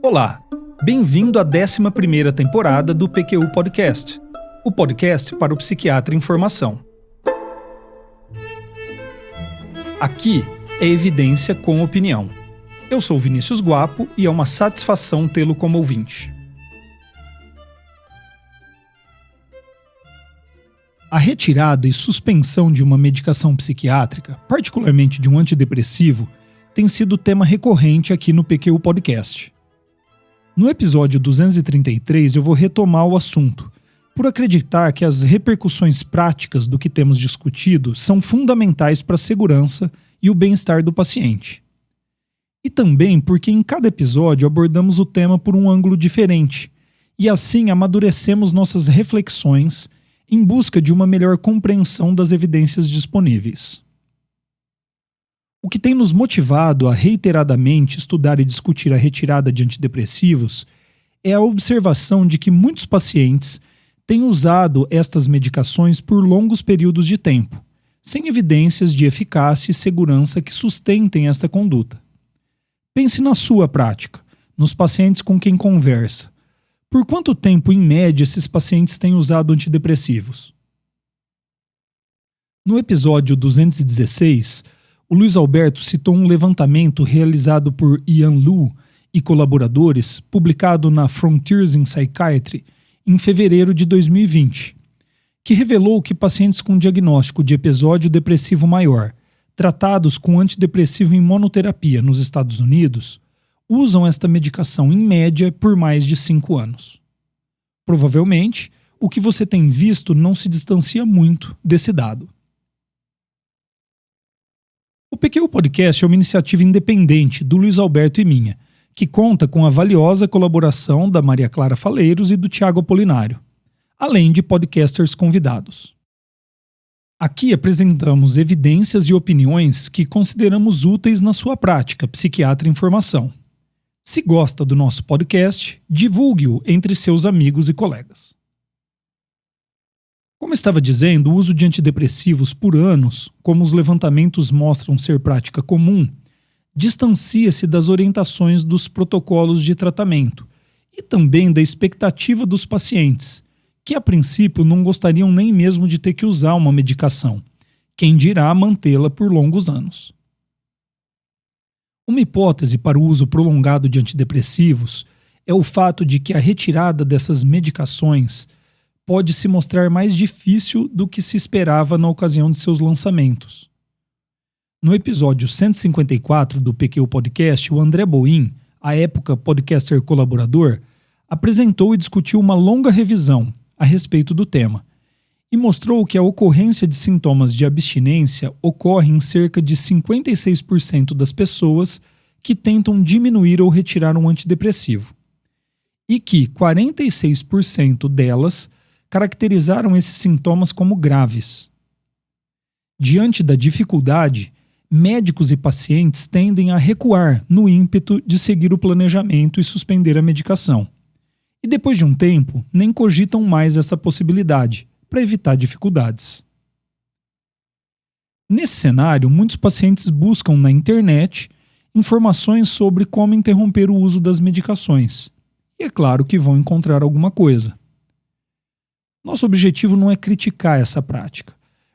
Olá, bem-vindo à 11ª temporada do PQU Podcast, o podcast para o psiquiatra em formação. Aqui é evidência com opinião. Eu sou Vinícius Guapo e é uma satisfação tê-lo como ouvinte. A retirada e suspensão de uma medicação psiquiátrica, particularmente de um antidepressivo, tem sido tema recorrente aqui no PQU Podcast. No episódio 233 eu vou retomar o assunto, por acreditar que as repercussões práticas do que temos discutido são fundamentais para a segurança e o bem-estar do paciente. E também porque em cada episódio abordamos o tema por um ângulo diferente, e assim amadurecemos nossas reflexões em busca de uma melhor compreensão das evidências disponíveis. O que tem nos motivado a reiteradamente estudar e discutir a retirada de antidepressivos é a observação de que muitos pacientes têm usado estas medicações por longos períodos de tempo, sem evidências de eficácia e segurança que sustentem esta conduta. Pense na sua prática, nos pacientes com quem conversa. Por quanto tempo, em média, esses pacientes têm usado antidepressivos? No episódio 216, o Luiz Alberto citou um levantamento realizado por Ian Liu e colaboradores, publicado na Frontiers in Psychiatry em fevereiro de 2020, que revelou que pacientes com diagnóstico de episódio depressivo maior, tratados com antidepressivo em monoterapia nos Estados Unidos, usam esta medicação em média por mais de 5 anos. Provavelmente, o que você tem visto não se distancia muito desse dado. O PQU Podcast é uma iniciativa independente do Luiz Alberto e minha, que conta com a valiosa colaboração da Maria Clara Faleiros e do Tiago Apolinário, além de podcasters convidados. Aqui apresentamos evidências e opiniões que consideramos úteis na sua prática psiquiatra em formação. Se gosta do nosso podcast, divulgue-o entre seus amigos e colegas. Como estava dizendo, o uso de antidepressivos por anos, como os levantamentos mostram ser prática comum, distancia-se das orientações dos protocolos de tratamento e também da expectativa dos pacientes, que a princípio não gostariam nem mesmo de ter que usar uma medicação, quem dirá mantê-la por longos anos. Uma hipótese para o uso prolongado de antidepressivos é o fato de que a retirada dessas medicações pode se mostrar mais difícil do que se esperava na ocasião de seus lançamentos. No episódio 154 do PQU Podcast, o André Boim, à época podcaster colaborador, apresentou e discutiu uma longa revisão a respeito do tema e mostrou que a ocorrência de sintomas de abstinência ocorre em cerca de 56% das pessoas que tentam diminuir ou retirar um antidepressivo e que 46% delas caracterizaram esses sintomas como graves. Diante da dificuldade, médicos e pacientes tendem a recuar no ímpeto de seguir o planejamento e suspender a medicação. E depois de um tempo, nem cogitam mais essa possibilidade, para evitar dificuldades. Nesse cenário, muitos pacientes buscam na internet informações sobre como interromper o uso das medicações. E é claro que vão encontrar alguma coisa. Nosso objetivo não é criticar essa prática,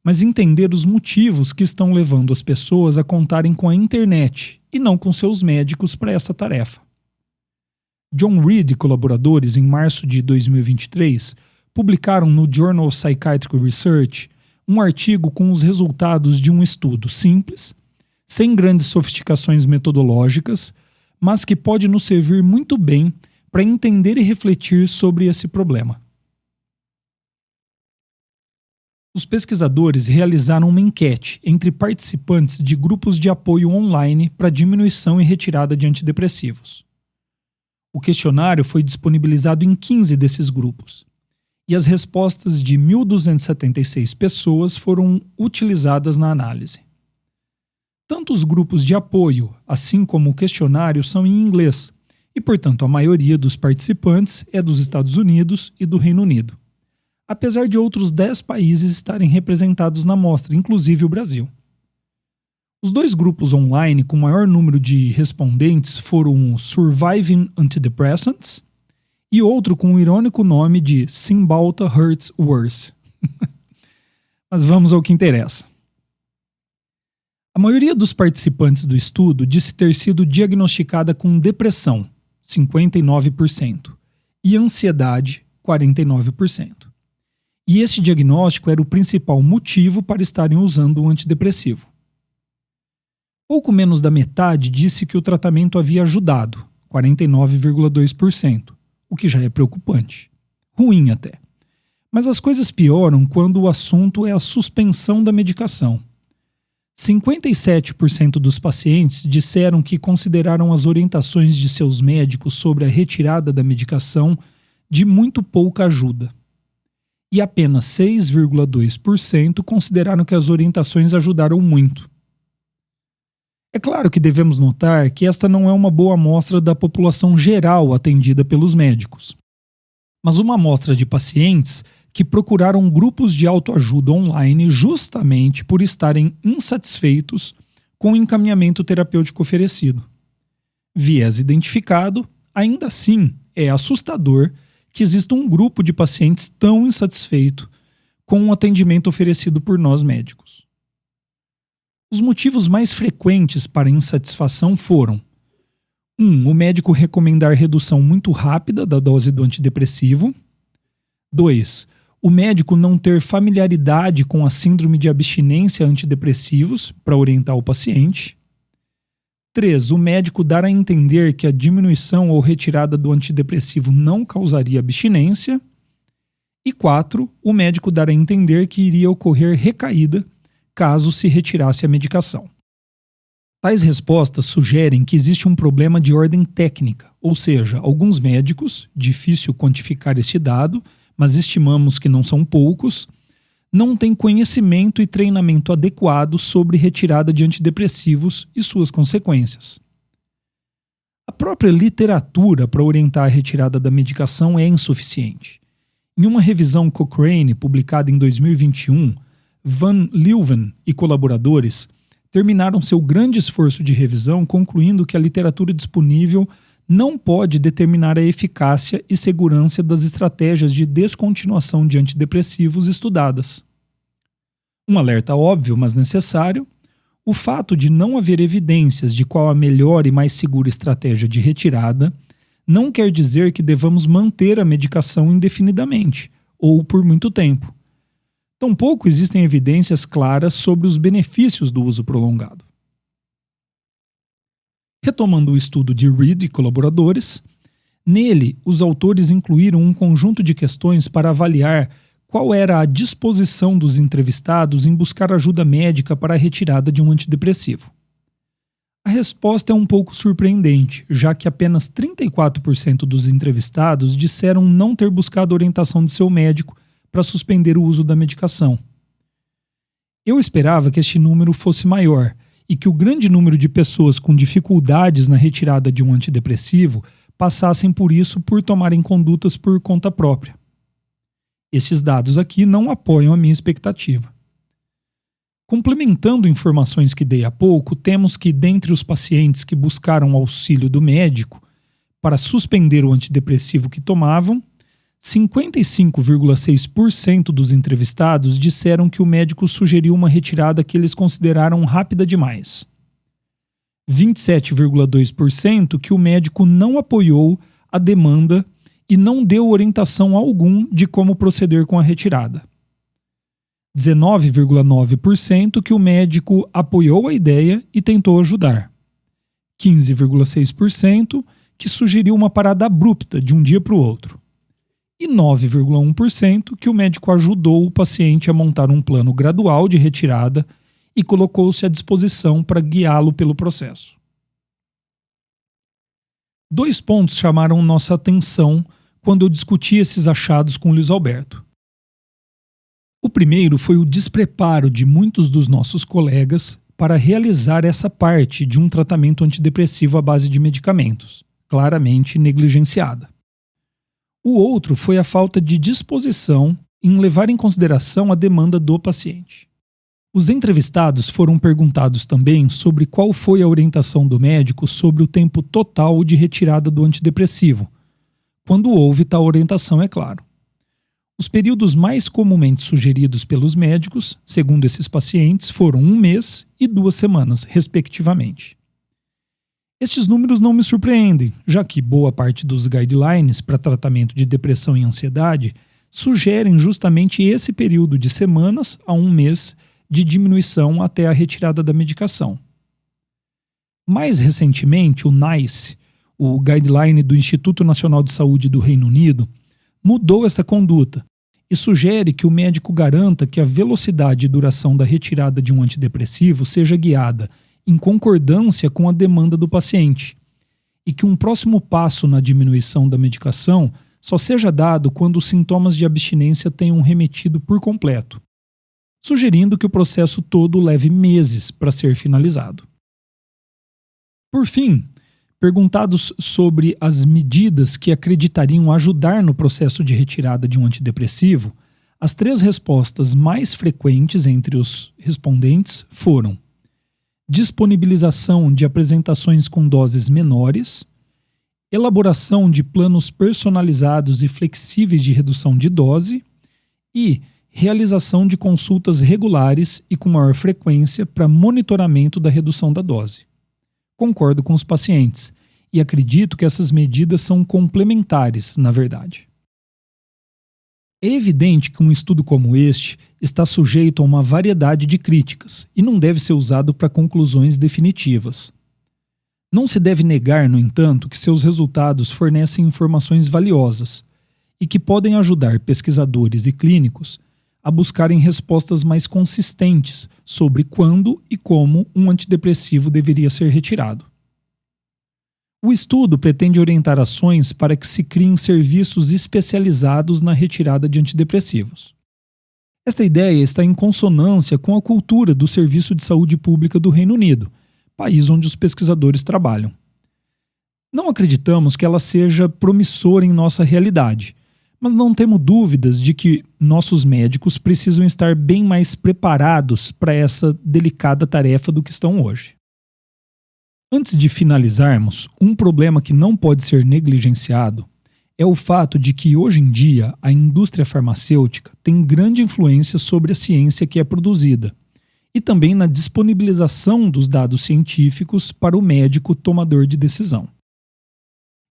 mas entender os motivos que estão levando as pessoas a contarem com a internet e não com seus médicos para essa tarefa. John Reed e colaboradores, em março de 2023, publicaram no Journal of Psychiatric Research um artigo com os resultados de um estudo simples, sem grandes sofisticações metodológicas, mas que pode nos servir muito bem para entender e refletir sobre esse problema. Os pesquisadores realizaram uma enquete entre participantes de grupos de apoio online para diminuição e retirada de antidepressivos. O questionário foi disponibilizado em 15 desses grupos, e as respostas de 1.276 pessoas foram utilizadas na análise. Tanto os grupos de apoio, assim como o questionário, são em inglês, e, portanto, a maioria dos participantes é dos Estados Unidos e do Reino Unido. apesar de outros 10 países estarem representados na amostra, inclusive o Brasil. Os dois grupos online com maior número de respondentes foram o Surviving Antidepressants e outro com o irônico nome de Cymbalta Hurts Worse. Mas vamos ao que interessa. A maioria dos participantes do estudo disse ter sido diagnosticada com depressão, 59%, e ansiedade, 49%. E esse diagnóstico era o principal motivo para estarem usando o antidepressivo. Pouco menos da metade disse que o tratamento havia ajudado, 49,2%, o que já é preocupante. Ruim até. Mas as coisas pioram quando o assunto é a suspensão da medicação. 57% dos pacientes disseram que consideraram as orientações de seus médicos sobre a retirada da medicação de muito pouca ajuda. E apenas 6,2% consideraram que as orientações ajudaram muito. É claro que devemos notar que esta não é uma boa amostra da população geral atendida pelos médicos, mas uma amostra de pacientes que procuraram grupos de autoajuda online justamente por estarem insatisfeitos com o encaminhamento terapêutico oferecido. Viés identificado, ainda assim é assustador que exista um grupo de pacientes tão insatisfeito com o atendimento oferecido por nós médicos. Os motivos mais frequentes para insatisfação foram: 1. O médico recomendar redução muito rápida da dose do antidepressivo. 2. O médico não ter familiaridade com a síndrome de abstinência a antidepressivos para orientar o paciente. 3. O médico dar a entender que a diminuição ou retirada do antidepressivo não causaria abstinência. E 4. O médico dar a entender que iria ocorrer recaída caso se retirasse a medicação. Tais respostas sugerem que existe um problema de ordem técnica, ou seja, alguns médicos, difícil quantificar este dado, mas estimamos que não são poucos, não têm conhecimento e treinamento adequado sobre retirada de antidepressivos e suas consequências. A própria literatura para orientar a retirada da medicação é insuficiente. Em uma revisão Cochrane, publicada em 2021, Van Leeuwen e colaboradores terminaram seu grande esforço de revisão concluindo que a literatura disponível não pode determinar a eficácia e segurança das estratégias de descontinuação de antidepressivos estudadas. Um alerta óbvio, mas necessário: o fato de não haver evidências de qual a melhor e mais segura estratégia de retirada não quer dizer que devamos manter a medicação indefinidamente ou por muito tempo. Tampouco existem evidências claras sobre os benefícios do uso prolongado. Retomando o estudo de Reed e colaboradores, nele os autores incluíram um conjunto de questões para avaliar qual era a disposição dos entrevistados em buscar ajuda médica para a retirada de um antidepressivo. A resposta é um pouco surpreendente, já que apenas 34% dos entrevistados disseram não ter buscado orientação de seu médico para suspender o uso da medicação. Eu esperava que este número fosse maior e que o grande número de pessoas com dificuldades na retirada de um antidepressivo passassem por isso por tomarem condutas por conta própria. Esses dados aqui não apoiam a minha expectativa. Complementando informações que dei há pouco, temos que, dentre os pacientes que buscaram auxílio do médico para suspender o antidepressivo que tomavam, 55,6% dos entrevistados disseram que o médico sugeriu uma retirada que eles consideraram rápida demais. 27,2% que o médico não apoiou a demanda e não deu orientação algum de como proceder com a retirada. 19,9% que o médico apoiou a ideia e tentou ajudar. 15,6% que sugeriu uma parada abrupta de um dia para o outro. E 9,1% que o médico ajudou o paciente a montar um plano gradual de retirada e colocou-se à disposição para guiá-lo pelo processo. 2 pontos chamaram nossa atenção quando eu discuti esses achados com Luiz Alberto. O primeiro foi o despreparo de muitos dos nossos colegas para realizar essa parte de um tratamento antidepressivo à base de medicamentos, claramente negligenciada. O outro foi a falta de disposição em levar em consideração a demanda do paciente. Os entrevistados foram perguntados também sobre qual foi a orientação do médico sobre o tempo total de retirada do antidepressivo, quando houve tal orientação, é claro. Os períodos mais comumente sugeridos pelos médicos, segundo esses pacientes, foram 1 mês e 2 semanas, respectivamente. Estes números não me surpreendem, já que boa parte dos guidelines para tratamento de depressão e ansiedade sugerem justamente esse período de semanas a 1 mês de diminuição até a retirada da medicação. Mais recentemente, o NICE, o Guideline do Instituto Nacional de Saúde do Reino Unido, mudou essa conduta e sugere que o médico garanta que a velocidade e duração da retirada de um antidepressivo seja guiada em concordância com a demanda do paciente e que um próximo passo na diminuição da medicação só seja dado quando os sintomas de abstinência tenham remetido por completo, sugerindo que o processo todo leve meses para ser finalizado. Por fim, perguntados sobre as medidas que acreditariam ajudar no processo de retirada de um antidepressivo, as 3 respostas mais frequentes entre os respondentes foram: disponibilização de apresentações com doses menores, elaboração de planos personalizados e flexíveis de redução de dose e realização de consultas regulares e com maior frequência para monitoramento da redução da dose. Concordo com os pacientes e acredito que essas medidas são complementares, na verdade. É evidente que um estudo como este está sujeito a uma variedade de críticas e não deve ser usado para conclusões definitivas. Não se deve negar, no entanto, que seus resultados fornecem informações valiosas e que podem ajudar pesquisadores e clínicos a buscarem respostas mais consistentes sobre quando e como um antidepressivo deveria ser retirado. O estudo pretende orientar ações para que se criem serviços especializados na retirada de antidepressivos. Esta ideia está em consonância com a cultura do Serviço de Saúde Pública do Reino Unido, país onde os pesquisadores trabalham. Não acreditamos que ela seja promissora em nossa realidade, mas não temos dúvidas de que nossos médicos precisam estar bem mais preparados para essa delicada tarefa do que estão hoje. Antes de finalizarmos, um problema que não pode ser negligenciado é o fato de que, hoje em dia, a indústria farmacêutica tem grande influência sobre a ciência que é produzida e também na disponibilização dos dados científicos para o médico tomador de decisão.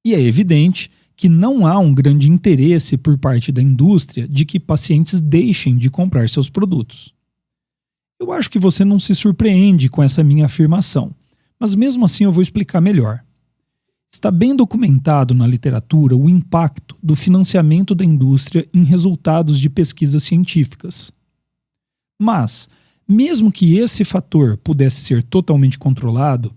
E é evidente que não há um grande interesse por parte da indústria de que pacientes deixem de comprar seus produtos. Eu acho que você não se surpreende com essa minha afirmação, mas mesmo assim eu vou explicar melhor. Está bem documentado na literatura o impacto do financiamento da indústria em resultados de pesquisas científicas. Mas, mesmo que esse fator pudesse ser totalmente controlado,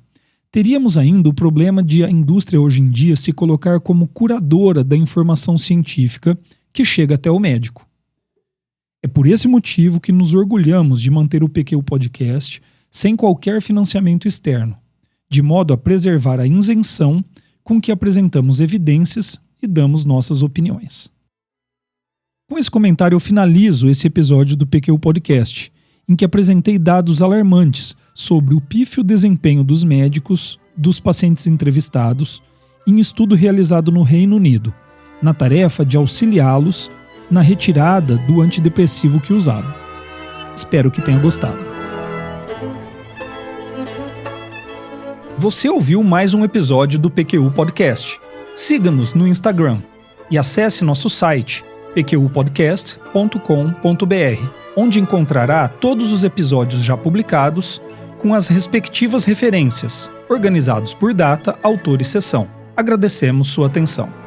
teríamos ainda o problema de a indústria hoje em dia se colocar como curadora da informação científica que chega até o médico. É por esse motivo que nos orgulhamos de manter o PQ Podcast sem qualquer financiamento externo, de modo a preservar a isenção com que apresentamos evidências e damos nossas opiniões. Com esse comentário eu finalizo esse episódio do PQ Podcast, em que apresentei dados alarmantes sobre o pífio desempenho dos médicos, dos pacientes entrevistados, em estudo realizado no Reino Unido, na tarefa de auxiliá-los na retirada do antidepressivo que usavam. Espero que tenha gostado. Você ouviu mais um episódio do PQ Podcast. Siga-nos no Instagram e acesse nosso site pqpodcast.com.br, onde encontrará todos os episódios já publicados com as respectivas referências, organizados por data, autor e sessão. Agradecemos sua atenção.